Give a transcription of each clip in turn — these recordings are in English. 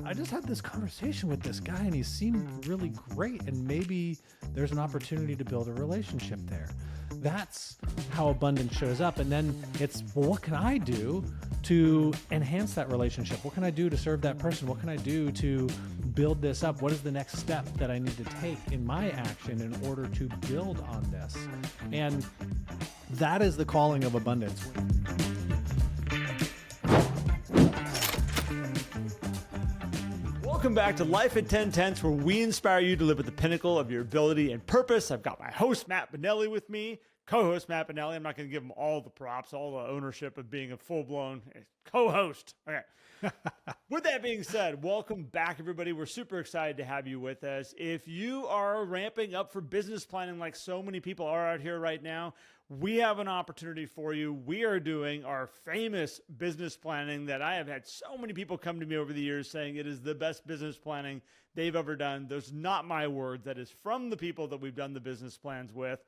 I just had this conversation with this guy and he seemed really great, and maybe there's an opportunity to build a relationship there. That's how abundance shows up. And then it's, well, what can I do to enhance that relationship? What can I do to serve that person? What can I do to build this up? What is the next step that I need to take in my action in order to build on this? And that is the calling of abundance. Welcome back to Life at 10 Tenths, where we inspire you to live at the pinnacle of your ability and purpose. I've got my host, Matt Benelli, with me, co-host Matt Benelli. I'm not going to give him all the props, all the ownership of being a full-blown co-host. Okay. With that being said, welcome back, everybody. We're super excited to have you with us. If you are ramping up for business planning like so many people are out here right now, we have an opportunity for you. We are doing our famous business planning that I have had so many people come to me over the years saying it is the best business planning they've ever done. Those are not my words. That is from the people that we've done the business plans with.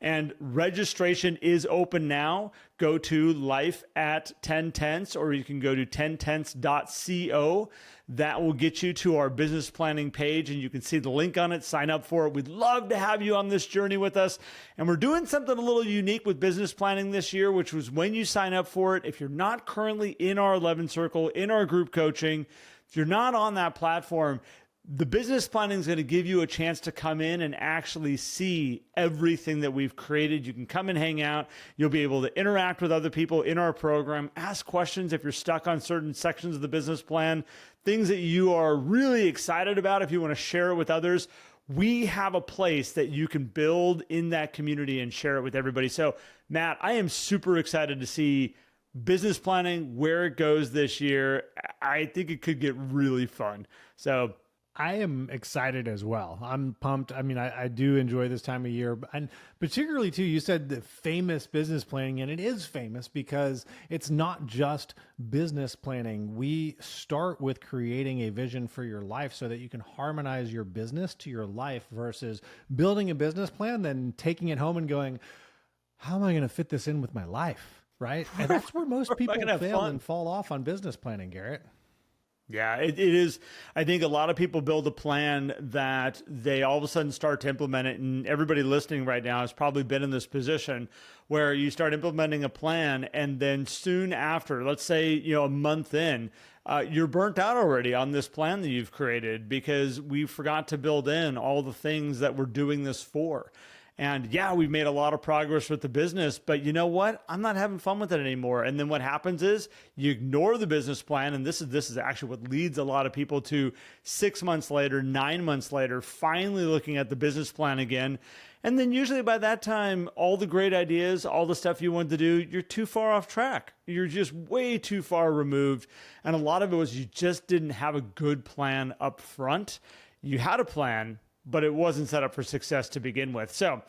And registration is open now. Go to Life at 10 Tenths, or you can go to 10tenths.co. That will get you to our business planning page, and you can see the link on it. Sign up for it. We'd love to have you on this journey with us. And we're doing something a little unique with business planning this year, which was when you sign up for it, if you're not currently in our 11 Circle, in our group coaching, if you're not on that platform, the business planning is going to give you a chance to come in and actually see everything that we've created. You can come and hang out. You'll be able to interact with other people in our program, ask questions if you're stuck on certain sections of the business plan, things that you are really excited about if you want to share it with others. We have a place that you can build in that community and share it with everybody. So, Matt, I am super excited to see business planning, where it goes this year. I think it could get really fun. So, I am excited as well. I'm pumped. I mean, I do enjoy this time of year, and particularly too, you said the famous business planning, and it is famous because it's not just business planning. We start with creating a vision for your life so that you can harmonize your business to your life versus building a business plan, then taking it home and going, how am I going to fit this in with my life? Right. And that's where most people fail and fall off on business planning, Garrett. Yeah, it is. I think a lot of people build a plan that they all of a sudden start to implement it. And everybody listening right now has probably been in this position where you start implementing a plan, and then soon after, let's say, a month in, you're burnt out already on this plan that you've created because we forgot to build in all the things that we're doing this for. And yeah, we've made a lot of progress with the business, but you know what? I'm not having fun with it anymore. And then what happens is you ignore the business plan. And this is actually what leads a lot of people to 6 months later, 9 months later, finally looking at the business plan again. And then usually by that time, all the great ideas, all the stuff you wanted to do, you're too far off track. You're just way too far removed. And a lot of it was you just didn't have a good plan up front. You had a plan, but it wasn't set up for success to begin with. So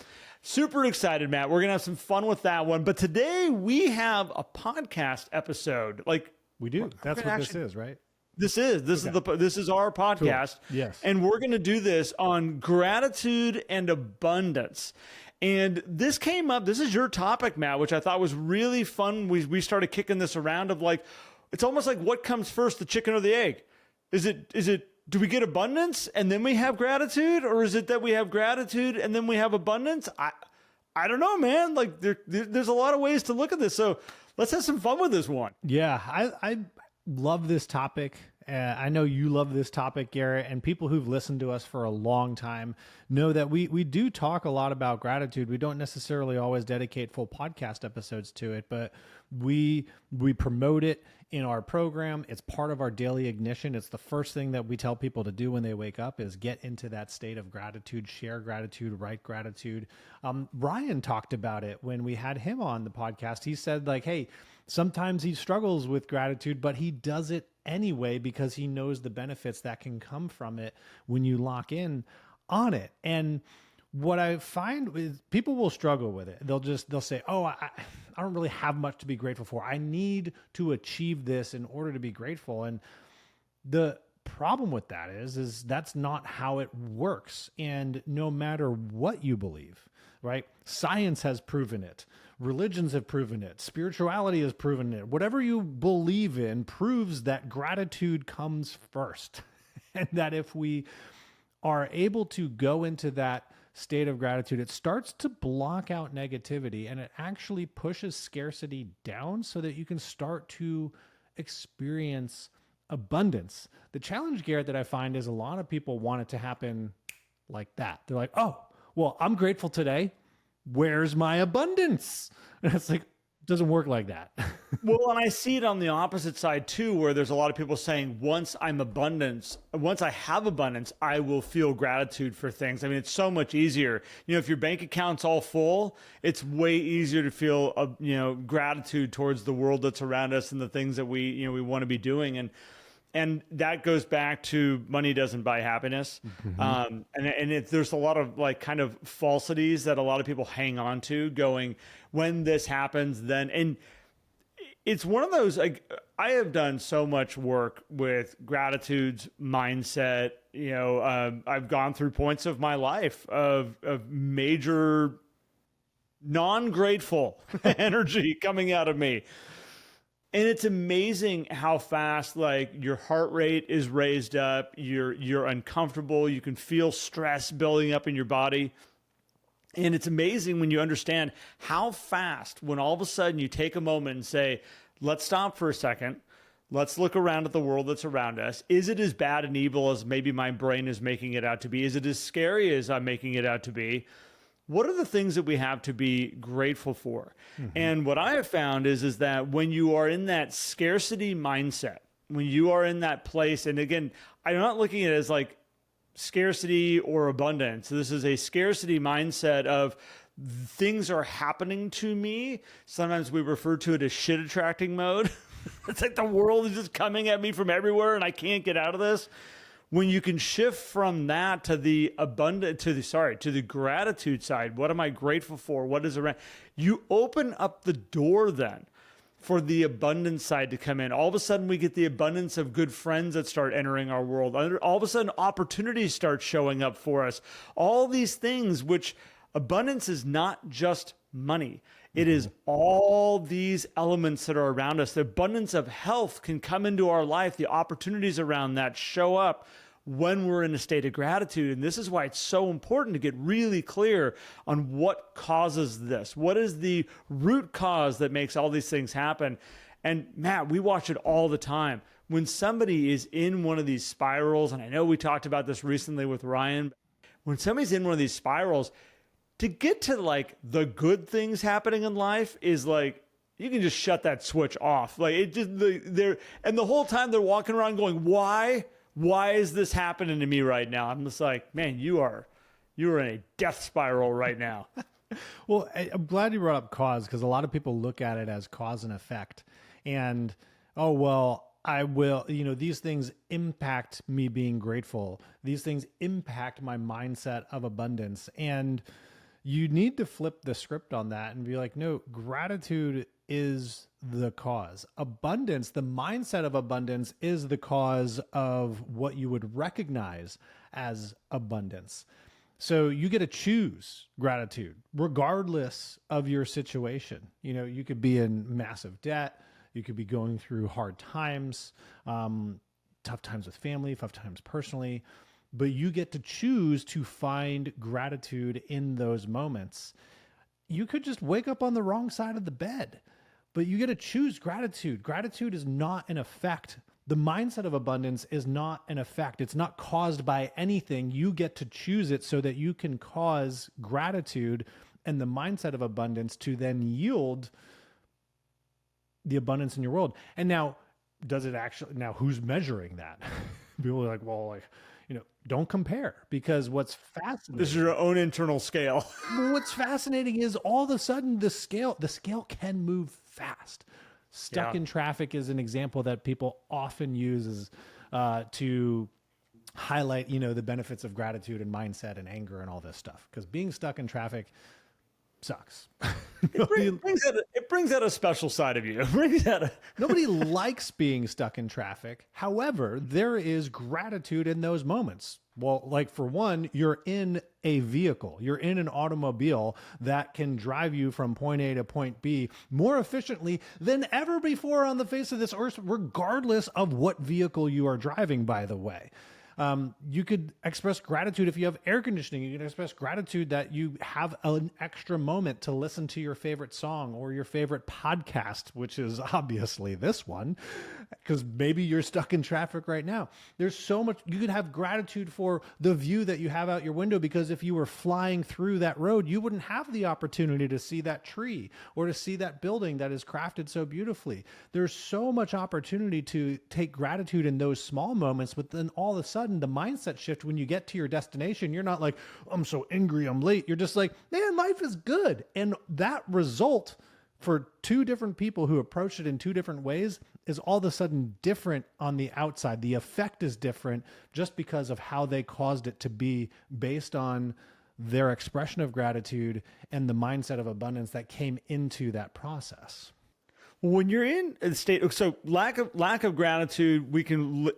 super excited, Matt. We're going to have some fun with that one. But today we have a podcast episode. Like we do. That's what this is, right? This is our podcast. Cool. Yes. And we're going to do this on gratitude and abundance. And this came up, this is your topic, Matt, which I thought was really fun. We started kicking this around of like, it's almost like what comes first, the chicken or the egg? Is it, do we get abundance and then we have gratitude? Or is it that we have gratitude and then we have abundance? I don't know, man. Like there's a lot of ways to look at this. So let's have some fun with this one. Yeah. I love this topic. I know you love this topic, Garrett, and people who've listened to us for a long time know that we do talk a lot about gratitude. We don't necessarily always dedicate full podcast episodes to it, but we promote it in our program. It's part of our daily ignition. It's the first thing that we tell people to do when they wake up is get into that state of gratitude, share gratitude, write gratitude. Ryan talked about it when we had him on the podcast. He said like, hey, sometimes he struggles with gratitude, but he does it anyway because he knows the benefits that can come from it when you lock in on it. And what I find is people will struggle with it. They'll say, oh, I don't really have much to be grateful for. I need to achieve this in order to be grateful. And the problem with that is that's not how it works. And no matter what you believe, right? Science has proven it. Religions have proven it. Spirituality has proven it. Whatever you believe in proves that gratitude comes first. And that if we are able to go into that state of gratitude, it starts to block out negativity and it actually pushes scarcity down so that you can start to experience abundance. The challenge, Garrett, that I find is a lot of people want it to happen like that. They're like, oh, well, I'm grateful today. Where's my abundance? And it's like, doesn't work like that. Well, and I see it on the opposite side too, where there's a lot of people saying, once I have abundance, I will feel gratitude for things. I mean, it's so much easier. If your bank account's all full, it's way easier to feel, gratitude towards the world that's around us and the things that we want to be doing. And that goes back to money doesn't buy happiness. There's a lot of kind of falsities that a lot of people hang on to going, when this happens, then, and it's one of those, I have done so much work with gratitude's mindset. I've gone through points of my life of major non-grateful energy coming out of me. And it's amazing how fast your heart rate is raised up, you're uncomfortable, you can feel stress building up in your body. And it's amazing when you understand how fast, when all of a sudden you take a moment and say, let's stop for a second. Let's look around at the world that's around us. Is it as bad and evil as maybe my brain is making it out to be? Is it as scary as I'm making it out to be? What are the things that we have to be grateful for? And what I have found is that when you are in that scarcity mindset, when you are in that place, and again, I'm not looking at it as scarcity or abundance. This is a scarcity mindset of things are happening to me. Sometimes we refer to it as shit attracting mode. It's like the world is just coming at me from everywhere and I can't get out of this. When you can shift from that to the to the gratitude side, what am I grateful for? What is around? You open up the door then for the abundance side to come in. All of a sudden we get the abundance of good friends that start entering our world. All of a sudden opportunities start showing up for us. All these things, which abundance is not just money. It is all these elements that are around us. The abundance of health can come into our life. The opportunities around that show up when we're in a state of gratitude. And this is why it's so important to get really clear on what causes this. What is the root cause that makes all these things happen? And Matt, we watch it all the time. When somebody is in one of these spirals, and I know we talked about this recently with Ryan, when somebody's in one of these spirals, to get to the good things happening in life is you can just shut that switch off. And the whole time they're walking around going, why is this happening to me right now? I'm just like, man, you are in a death spiral right now. Well, I'm glad you brought up cause, because a lot of people look at it as cause and effect. And, oh, well, I will, these things impact me being grateful. These things impact my mindset of abundance. And you need to flip the script on that and be like, no, gratitude is the cause. Abundance, the mindset of abundance, is the cause of what you would recognize as abundance. So you get to choose gratitude regardless of your situation. You could be in massive debt. You could be going through hard times, tough times with family, tough times personally. But you get to choose to find gratitude in those moments. You could just wake up on the wrong side of the bed, but you get to choose gratitude. Gratitude is not an effect. The mindset of abundance is not an effect. It's not caused by anything. You get to choose it so that you can cause gratitude and the mindset of abundance to then yield the abundance in your world. And now, who's measuring that? People are like, well, don't compare, because what's fascinating. This is your own internal scale. What's fascinating is all of a sudden the scale can move fast. Stuck in traffic is an example that people often use to highlight, the benefits of gratitude and mindset and anger and all this stuff. Because being stuck in traffic sucks. It brings out a special side of you. Nobody likes being stuck in traffic. However, there is gratitude in those moments. Well, for one, you're in a vehicle, you're in an automobile that can drive you from point A to point B more efficiently than ever before on the face of this earth, regardless of what vehicle you are driving, by the way. You could express gratitude if you have air conditioning. You can express gratitude that you have an extra moment to listen to your favorite song or your favorite podcast, which is obviously this one, because maybe you're stuck in traffic right now. There's so much. You could have gratitude for the view that you have out your window, because if you were flying through that road, you wouldn't have the opportunity to see that tree or to see that building that is crafted so beautifully. There's so much opportunity to take gratitude in those small moments, but then all of a sudden the mindset shift when you get to your destination, you're not like, I'm so angry, I'm late. You're just like, man, life is good. And that result for two different people who approach it in two different ways is all of a sudden different on the outside. The effect is different just because of how they caused it to be based on their expression of gratitude and the mindset of abundance that came into that process. When you're in a state, so lack of gratitude, we can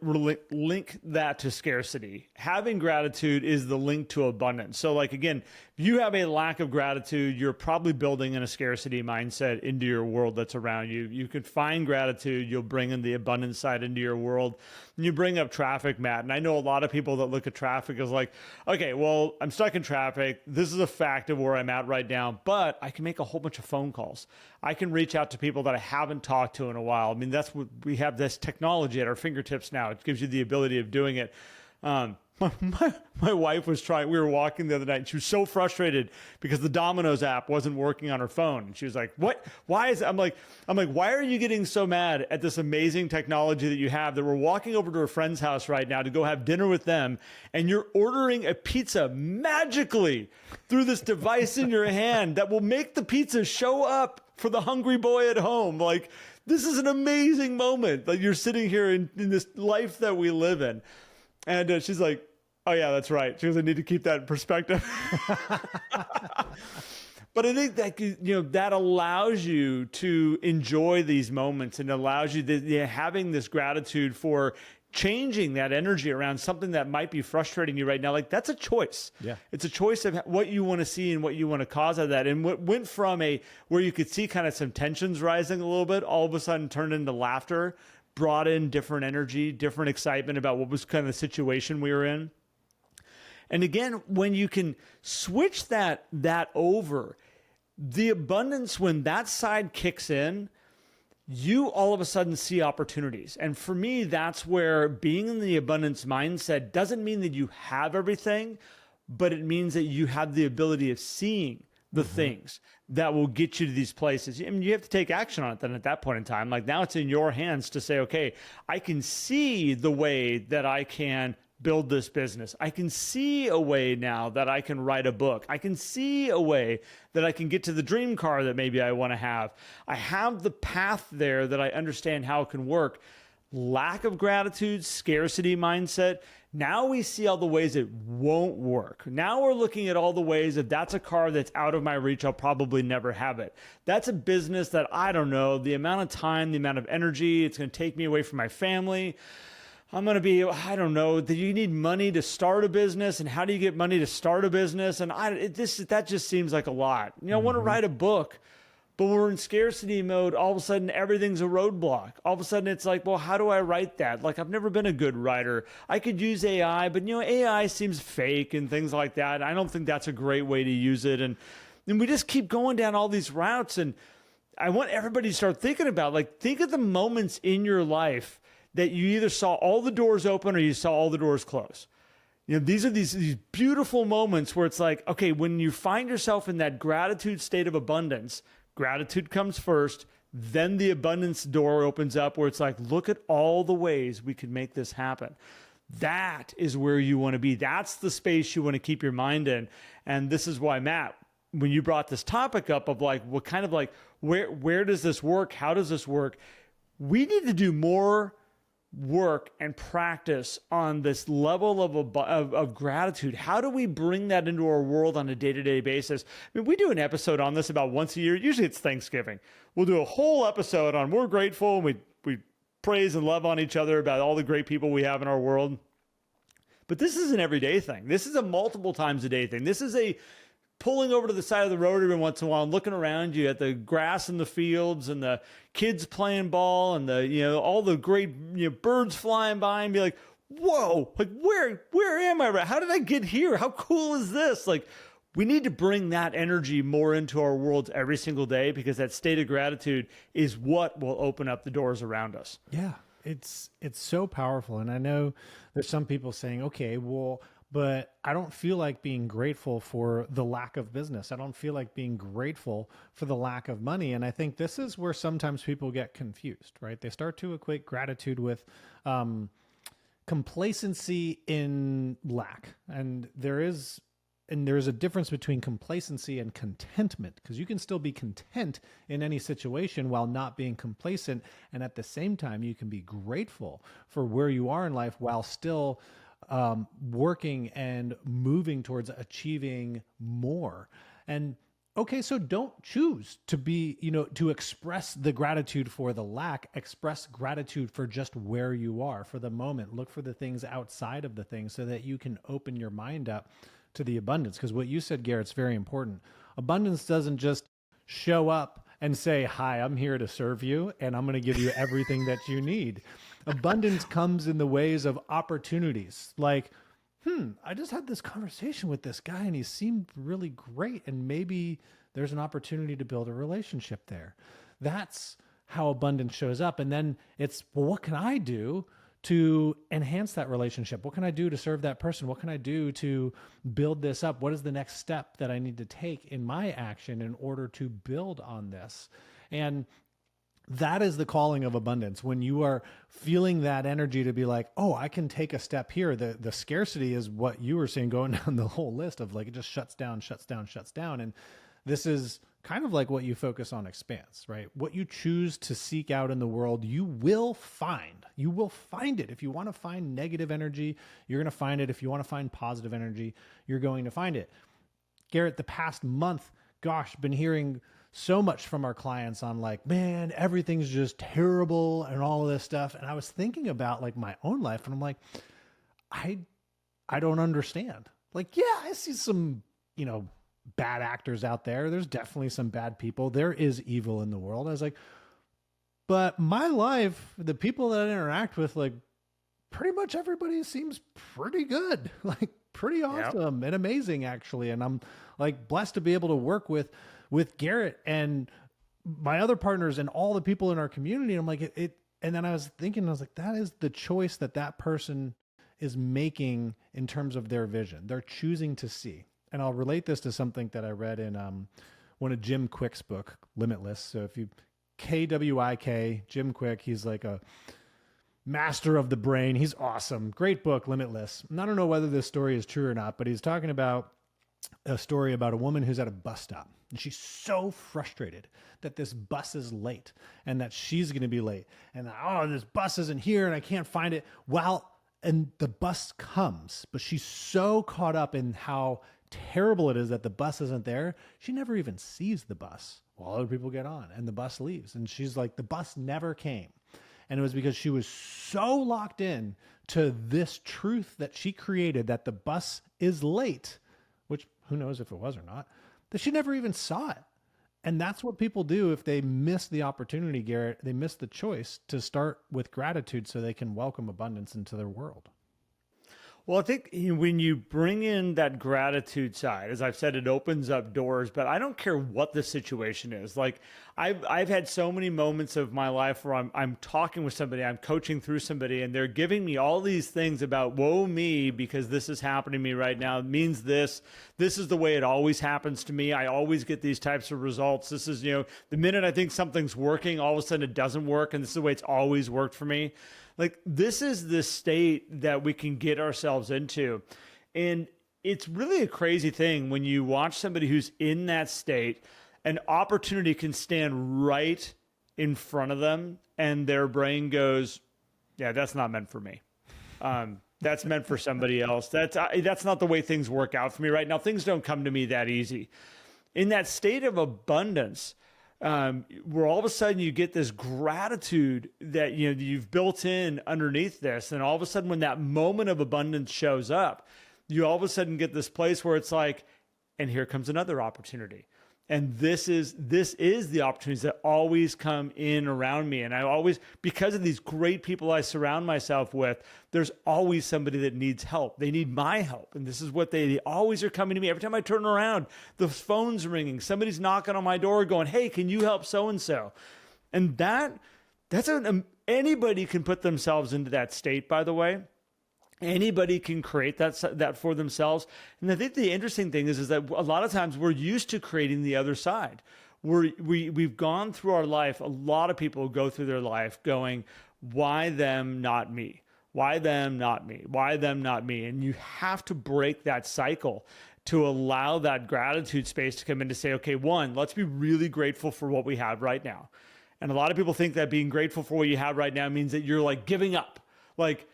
link that to scarcity. Having gratitude is the link to abundance. So like, again, if you have a lack of gratitude, you're probably building in a scarcity mindset into your world that's around you. You can find gratitude, you'll bring in the abundance side into your world. And you bring up traffic, Matt, and I know a lot of people that look at traffic as like, okay, well, I'm stuck in traffic. This is a fact of where I'm at right now, but I can make a whole bunch of phone calls. I can reach out to people that I haven't talked to in a while. I mean, that's what we have, this technology at our fingertips now. It gives you the ability of doing it. My wife was trying, we were walking the other night and she was so frustrated because the Domino's app wasn't working on her phone. And she was like, what, why is it? I'm like, why are you getting so mad at this amazing technology that you have that we're walking over to a friend's house right now to go have dinner with them, and you're ordering a pizza magically through this device in your hand that will make the pizza show up for the hungry boy at home. Like, this is an amazing moment that you're sitting here in this life that we live in. And she's like, oh yeah, that's right. She goes, I need to keep that in perspective. But I think that, that allows you to enjoy these moments and allows you to, having this gratitude for changing that energy around something that might be frustrating you right now. Like, that's a choice. Yeah. It's a choice of what you want to see and what you want to cause out of that. And what went from where you could see kind of some tensions rising a little bit, all of a sudden turned into laughter, brought in different energy, different excitement about what was kind of the situation we were in. And again, when you can switch that over, the abundance, when that side kicks in, you all of a sudden see opportunities. And for me, that's where being in the abundance mindset doesn't mean that you have everything, but it means that you have the ability of seeing the things that will get you to these places. I mean, you have to take action on it then at that point in time. Like, now it's in your hands to say, okay, I can see the way that I can build this business. I can see a way now that I can write a book. I can see a way that I can get to the dream car that maybe I want to have. I have the path there that I understand how it can work. Lack of gratitude, scarcity mindset. Now we see all the ways it won't work. Now we're looking at all the ways that that's a car that's out of my reach. I'll probably never have it. That's a business that I don't know, the amount of time, the amount of energy it's going to take me away from my family. I'm going to be, I don't know, do you need money to start a business? And how do you get money to start a business? And that just seems like a lot. I want to write a book, but when we're in scarcity mode, all of a sudden everything's a roadblock. All of a sudden it's like, well, how do I write that? Like, I've never been a good writer. I could use AI, but AI seems fake and things like that. I don't think that's a great way to use it. And we just keep going down all these routes. And I want everybody to start thinking about, like, think of the moments in your life that you either saw all the doors open or you saw all the doors close. These are these beautiful moments where it's like, okay, when you find yourself in that gratitude state of abundance, gratitude comes first, then the abundance door opens up where it's like, look at all the ways we could make this happen. That is where you want to be. That's the space you want to keep your mind in. And this is why, Matt, when you brought this topic up of like, what kind of like, where does this work? How does this work? We need to do more work and practice on this level of gratitude. How do we bring that into our world on a day-to-day basis? I mean, we do an episode on this about once a year. Usually it's Thanksgiving. We'll do a whole episode on we're grateful, and we praise and love on each other about all the great people we have in our world. But this is an everyday thing. This is a multiple times a day thing. This is a pulling over to the side of the road every once in a while and looking around you at the grass in the fields and the kids playing ball and the all the great birds flying by, and be like, whoa, like where am I? How did I get here? How cool is this? Like, we need to bring that energy more into our worlds every single day, because that state of gratitude is what will open up the doors around us. Yeah, it's so powerful. And I know there's some people saying, okay, well, but I don't feel like being grateful for the lack of business. I don't feel like being grateful for the lack of money. And I think this is where sometimes people get confused, right? They start to equate gratitude with complacency in lack. And there's a difference between complacency and contentment, because you can still be content in any situation while not being complacent. And at the same time, you can be grateful for where you are in life while still working and moving towards achieving more. And okay, so don't choose to be, to express the gratitude for the lack. Express gratitude for just where you are for the moment. Look for the things outside of the things so that you can open your mind up to the abundance. Because what you said, Garrett, is very important. Abundance doesn't just show up and say, hi, I'm here to serve you and I'm going to give you everything that you need. Abundance comes in the ways of opportunities. Like, I just had this conversation with this guy and he seemed really great. And maybe there's an opportunity to build a relationship there. That's how abundance shows up. And then it's, well, what can I do to enhance that relationship? What can I do to serve that person? What can I do to build this up? What is the next step that I need to take in my action in order to build on this? And that is the calling of abundance. When you are feeling that energy to be like, oh, I can take a step here. The scarcity is what you were saying, going down the whole list of like, it just shuts down. And this is kind of like what you focus on expands, right? What you choose to seek out in the world, you will find. You will find it. If you want to find negative energy, you're going to find it. If you want to find positive energy, you're going to find it. Garrett, the past month, gosh, been hearing so much from our clients on like, man, everything's just terrible and all of this stuff. And I was thinking about like my own life and I'm like, I don't understand. Like, yeah, I see some, bad actors out there. There's definitely some bad people. There is evil in the world. I was like, but my life, the people that I interact with, like pretty much everybody seems pretty good, like pretty awesome and amazing actually. And I'm like blessed to be able to work with Garrett and my other partners and all the people in our community. And I'm like, and then I was like, that is the choice that person is making in terms of their vision. They're choosing to see. And I'll relate this to something that I read in one of Jim Quick's book, Limitless. So if you KWIK, Jim Quick, he's like a master of the brain. He's awesome. Great book, Limitless. And I don't know whether this story is true or not, but he's talking about a story about a woman who's at a bus stop. And she's so frustrated that this bus is late and that she's going to be late. And this bus isn't here and I can't find it. And the bus comes, but she's so caught up in how terrible it is that the bus isn't there. She never even sees the bus while other people get on and the bus leaves. And she's like, the bus never came. And it was because she was so locked in to this truth that she created, that the bus is late, which who knows if it was or not, that she never even saw it. And that's what people do if they miss the opportunity, Garrett. They miss the choice to start with gratitude so they can welcome abundance into their world. Well, I think when you bring in that gratitude side, as I've said, it opens up doors, but I don't care what the situation is. Like I've had so many moments of my life where I'm talking with somebody, I'm coaching through somebody, and they're giving me all these things about woe me because this is happening to me right now. It means this is the way it always happens to me. I always get these types of results. This is, the minute I think something's working, all of a sudden it doesn't work. And this is the way it's always worked for me. Like, this is the state that we can get ourselves into. And it's really a crazy thing when you watch somebody who's in that state, an opportunity can stand right in front of them and their brain goes, yeah, that's not meant for me. That's meant for somebody else. That's not the way things work out for me right now. Things don't come to me that easy. In that state of abundance, where all of a sudden you get this gratitude that you've built in underneath this, and all of a sudden when that moment of abundance shows up, you all of a sudden get this place where it's like, and here comes another opportunity. And this is the opportunities that always come in around me. And I always, because of these great people I surround myself with, there's always somebody that needs help. They need my help. And this is what they always are coming to me. Every time I turn around, the phone's ringing. Somebody's knocking on my door going, hey, can you help so-and-so? And anybody can put themselves into that state, by the way. Anybody can create that for themselves. And I think the interesting thing is that a lot of times we're used to creating the other side. We've gone through our life. A lot of people go through their life going, why them, not me? Why them, not me? Why them, not me? And you have to break that cycle to allow that gratitude space to come in to say, okay, one, let's be really grateful for what we have right now. And a lot of people think that being grateful for what you have right now means that you're like giving up. Like,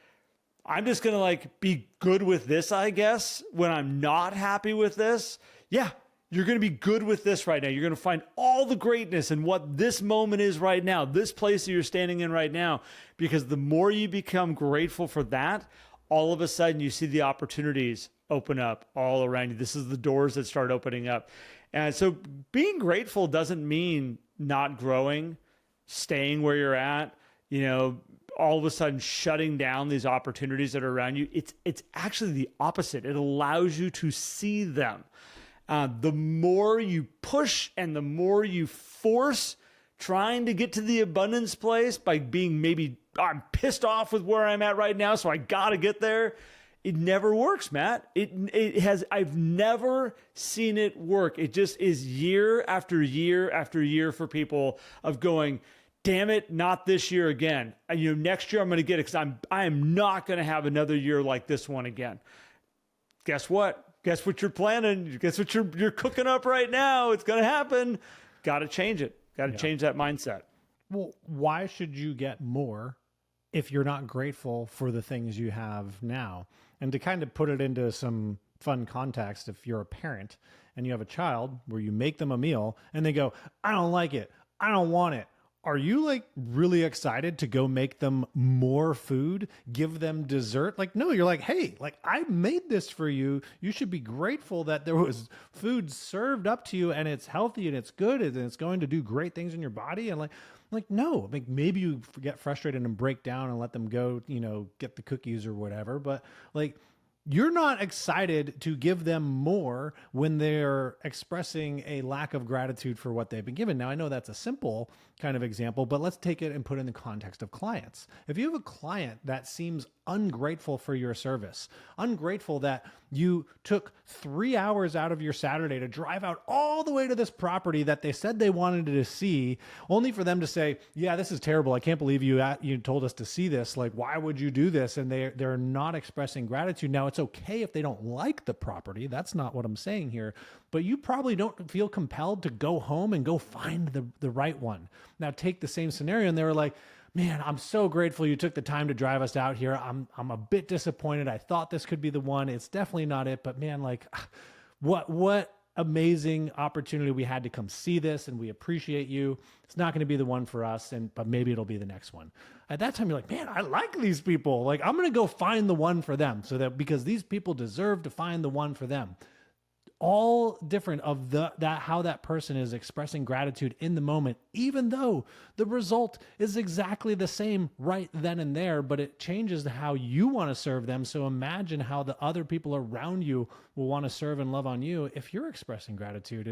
I'm just going to like be good with this, I guess, when I'm not happy with this. Yeah, you're going to be good with this right now. You're going to find all the greatness in what this moment is right now, this place that you're standing in right now, because the more you become grateful for that, all of a sudden you see the opportunities open up all around you. This is the doors that start opening up. And so being grateful doesn't mean not growing, staying where you're at, all of a sudden shutting down these opportunities that are around you. It's actually the opposite. It allows you to see them. The more you push and the more you force trying to get to the abundance place by being maybe, I'm pissed off with where I'm at right now, so I got to get there. It never works, Matt. I've never seen it work. It just is year after year after year for people of going, damn it, not this year again. And next year I'm going to get it because I am not going to have another year like this one again. Guess what? Guess what you're planning? Guess what you're cooking up right now? It's going to happen. Got to change it. Got to change that mindset. Well, why should you get more if you're not grateful for the things you have now? And to kind of put it into some fun context, if you're a parent and you have a child where you make them a meal and they go, I don't like it, I don't want it. Are you like really excited to go make them more food, give them dessert? Like, no, you're like, hey, like I made this for you. You should be grateful that there was food served up to you and it's healthy and it's good and it's going to do great things in your body. And like, no, like maybe you get frustrated and break down and let them go, get the cookies or whatever. But like, you're not excited to give them more when they're expressing a lack of gratitude for what they've been given. Now, I know that's a simple kind of example, but let's take it and put it in the context of clients. If you have a client that seems ungrateful for your service, ungrateful that you took 3 hours out of your Saturday to drive out all the way to this property that they said they wanted to see, only for them to say, yeah, this is terrible. I can't believe you told us to see this. Like, why would you do this? And they're not expressing gratitude. Now, it's okay if they don't like the property. That's not what I'm saying here. But you probably don't feel compelled to go home and go find the right one. Now, take the same scenario and they were like, man, I'm so grateful you took the time to drive us out here. I'm a bit disappointed. I thought this could be the one. It's definitely not it. But man, like what amazing opportunity we had to come see this, and we appreciate you. It's not going to be the one for us, but maybe it'll be the next one. At that time, you're like, man, I like these people. Like, I'm going to go find the one for them, because these people deserve to find the one for them. All different of how that person is expressing gratitude in the moment, even though the result is exactly the same right then and there, but it changes how you want to serve them. So imagine how the other people around you will want to serve and love on you if you're expressing gratitude.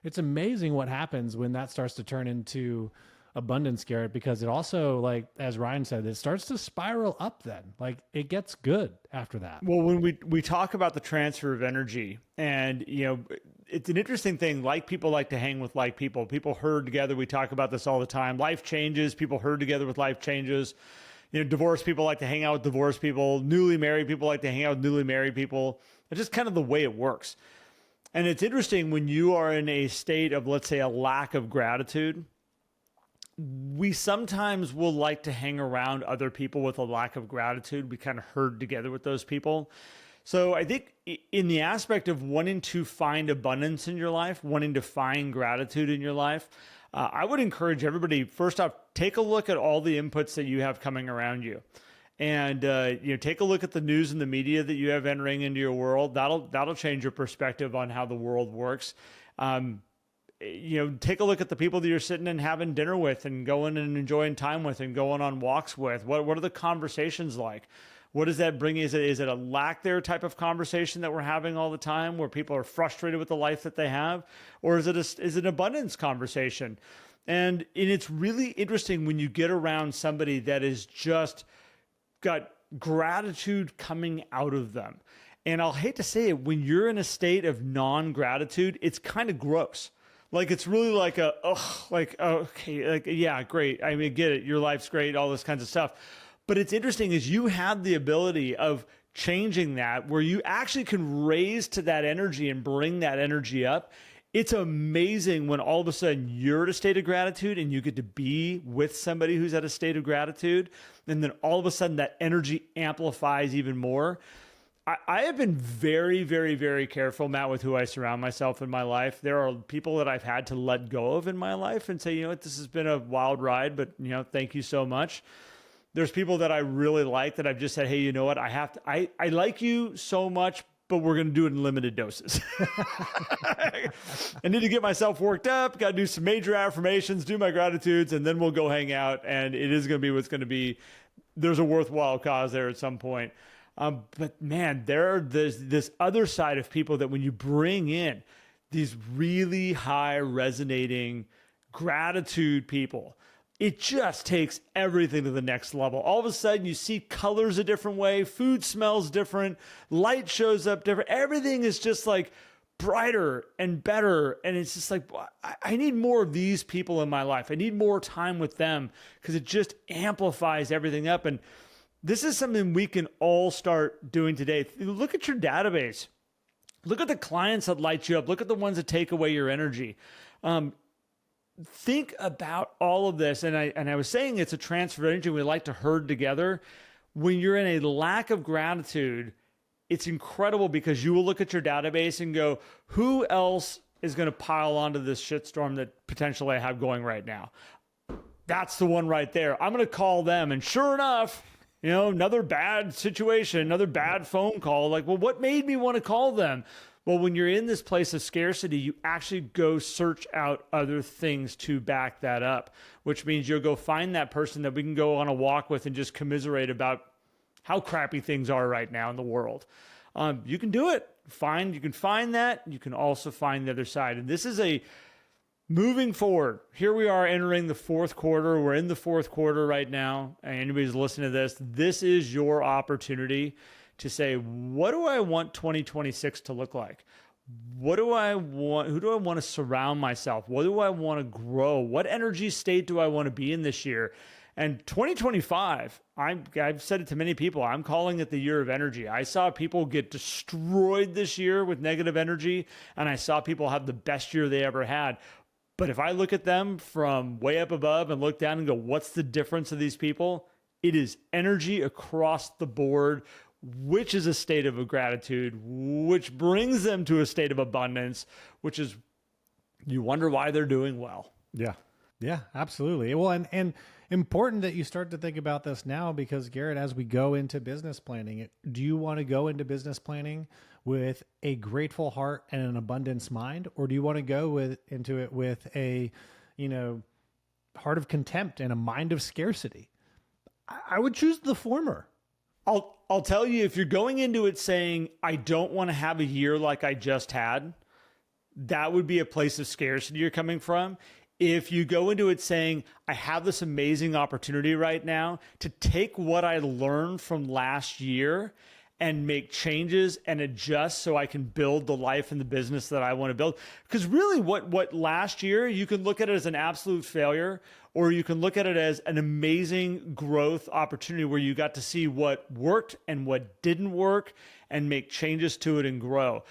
It's amazing what happens when that starts to turn into abundance, Garrett, because it also, like, as Ryan said, it starts to spiral up then. Like, it gets good after that. Well, when we talk about the transfer of energy, and, it's an interesting thing. Like people like to hang with like people. People herd together. We talk about this all the time. Life changes. People herd together with life changes. Divorced people like to hang out with divorced people. Newly married people like to hang out with newly married people. It's just kind of the way it works. And it's interesting when you are in a state of, let's say, a lack of gratitude, we sometimes will like to hang around other people with a lack of gratitude. We kind of herd together with those people. So I think in the aspect of wanting to find abundance in your life, wanting to find gratitude in your life, I would encourage everybody, first off, take a look at all the inputs that you have coming around you. And take a look at the news and the media that you have entering into your world. That'll change your perspective on how the world works. take a look at the people that you're sitting and having dinner with and going and enjoying time with and going on walks with. What are the conversations like? What does that bring? Is it a lack there type of conversation that we're having all the time where people are frustrated with the life that they have? Or is it an abundance conversation? And it's really interesting when you get around somebody that is just got gratitude coming out of them. And I'll hate to say it, when you're in a state of non-gratitude, it's kind of gross. Like, it's really like okay, like, yeah, great. I mean, get it. Your life's great, all this kinds of stuff. But it's interesting is you have the ability of changing that where you actually can raise to that energy and bring that energy up. It's amazing when all of a sudden you're at a state of gratitude and you get to be with somebody who's at a state of gratitude. And then all of a sudden that energy amplifies even more. I have been very, very, very careful, Matt, with who I surround myself in my life. There are people that I've had to let go of in my life and say, this has been a wild ride, but thank you so much. There's people that I really like that I've just said, hey, you know what? I like you so much, but we're going to do it in limited doses. I need to get myself worked up, got to do some major affirmations, do my gratitudes, and then we'll go hang out. And it is going to be what's going to be. There's a worthwhile cause there at some point. But man, there's this other side of people that when you bring in these really high resonating gratitude people, it just takes everything to the next level. All of a sudden you see colors a different way, food smells different, light shows up different. Everything is just like brighter and better. And it's just like, I need more of these people in my life. I need more time with them because it just amplifies everything up. And this is something we can all start doing today. Look at your database. Look at the clients that light you up. Look at the ones that take away your energy. Think about all of this. And I was saying it's a transfer of energy. We like to herd together. When you're in a lack of gratitude, it's incredible because you will look at your database and go, who else is going to pile onto this shitstorm that potentially I have going right now? That's the one right there. I'm going to call them. And sure enough, another bad situation, another bad phone call. Like, well, what made me want to call them? Well, when you're in this place of scarcity, you actually go search out other things to back that up, which means you'll go find that person that we can go on a walk with and just commiserate about how crappy things are right now in the world. You can do it. You can find that. You can also find the other side. And this is moving forward. Here we are entering the fourth quarter. We're in the fourth quarter right now. And anybody's listening to this is your opportunity to say, what do I want 2026 to look like? What do I want? Who do I want to surround myself? What do I want to grow? What energy state do I want to be in this year? And 2025, I've said it to many people, I'm calling it the year of energy. I saw people get destroyed this year with negative energy, and I saw people have the best year they ever had. But if I look at them from way up above and look down and go, what's the difference of these people? It is energy across the board, which is a state of gratitude, which brings them to a state of abundance, which is, you wonder why they're doing well. Yeah. Yeah, absolutely. Well, and important that you start to think about this now because, Garrett, as we go into business planning, do you want to go into business planning with a grateful heart and an abundance mind, or do you want to go into it with a, heart of contempt and a mind of scarcity? I would choose the former. I'll tell you, if you're going into it saying, I don't want to have a year like I just had, that would be a place of scarcity you're coming from. If you go into it saying, I have this amazing opportunity right now to take what I learned from last year and make changes and adjust so I can build the life and the business that I want to build. Because really what last year, you can look at it as an absolute failure, or you can look at it as an amazing growth opportunity where you got to see what worked and what didn't work and make changes to it and grow.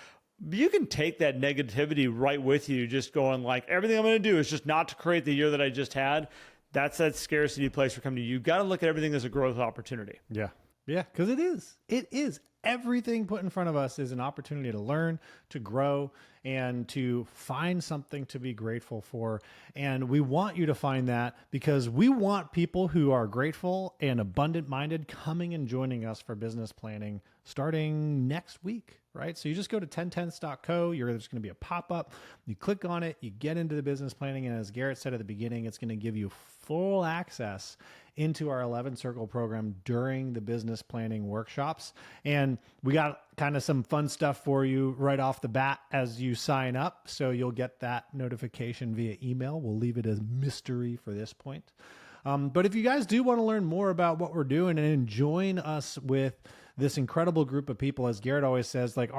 You can take that negativity right with you, just going like, everything I'm going to do is just not to create the year that I just had. That's that scarcity place we're coming to. You've got to look at everything as a growth opportunity. Yeah. Yeah, because it is. It is. Everything put in front of us is an opportunity to learn, to grow, and to find something to be grateful for. And we want you to find that because we want people who are grateful and abundant minded coming and joining us for business planning starting next week, right? So you just go to 10tenths.co. There's going to be a pop-up. You click on it, you get into the business planning. And as Garrett said at the beginning, it's going to give you full access into our 11 Circle program during the business planning workshops. And we got kind of some fun stuff for you right off the bat as you sign up. So you'll get that notification via email. We'll leave it as mystery for this point. But if you guys do want to learn more about what we're doing and join us with this incredible group of people, as Garrett always says, like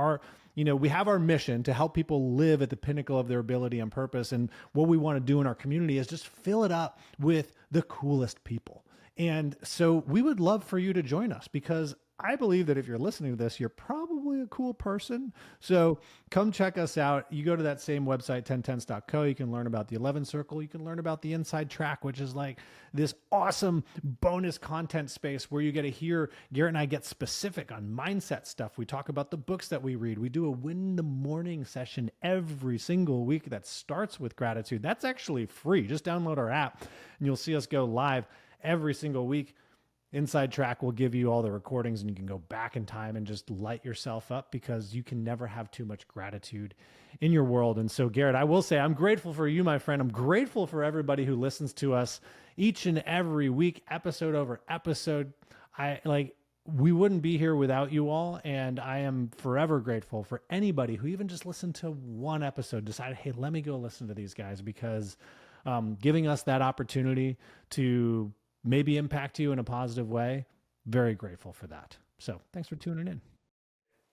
we have our mission to help people live at the pinnacle of their ability and purpose. And what we want to do in our community is just fill it up with the coolest people. And so we would love for you to join us because I believe that if you're listening to this, you're probably a cool person. So come check us out. You go to that same website, 10tenths.co. You can learn about the 11 Circle. You can learn about the Inside Track, which is like this awesome bonus content space where you get to hear Garrett and I get specific on mindset stuff. We talk about the books that we read. We do a win the morning session every single week that starts with gratitude. That's actually free. Just download our app and you'll see us go live every single week. Inside Track will give you all the recordings and you can go back in time and just light yourself up because you can never have too much gratitude in your world. And so, Garrett, I will say I'm grateful for you, my friend. I'm grateful for everybody who listens to us each and every week, episode over episode. We wouldn't be here without you all. And I am forever grateful for anybody who even just listened to one episode, decided, hey, let me go listen to these guys because giving us that opportunity to maybe impact you in a positive way. Very grateful for that. So thanks for tuning in.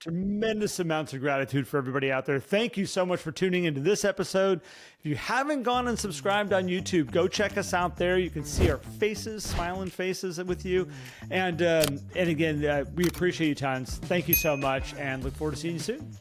Tremendous amounts of gratitude for everybody out there. Thank you so much for tuning into this episode. If you haven't gone and subscribed on YouTube, go check us out there. You can see our faces, smiling faces with you. And again, we appreciate you tons. Thank you so much and look forward to seeing you soon.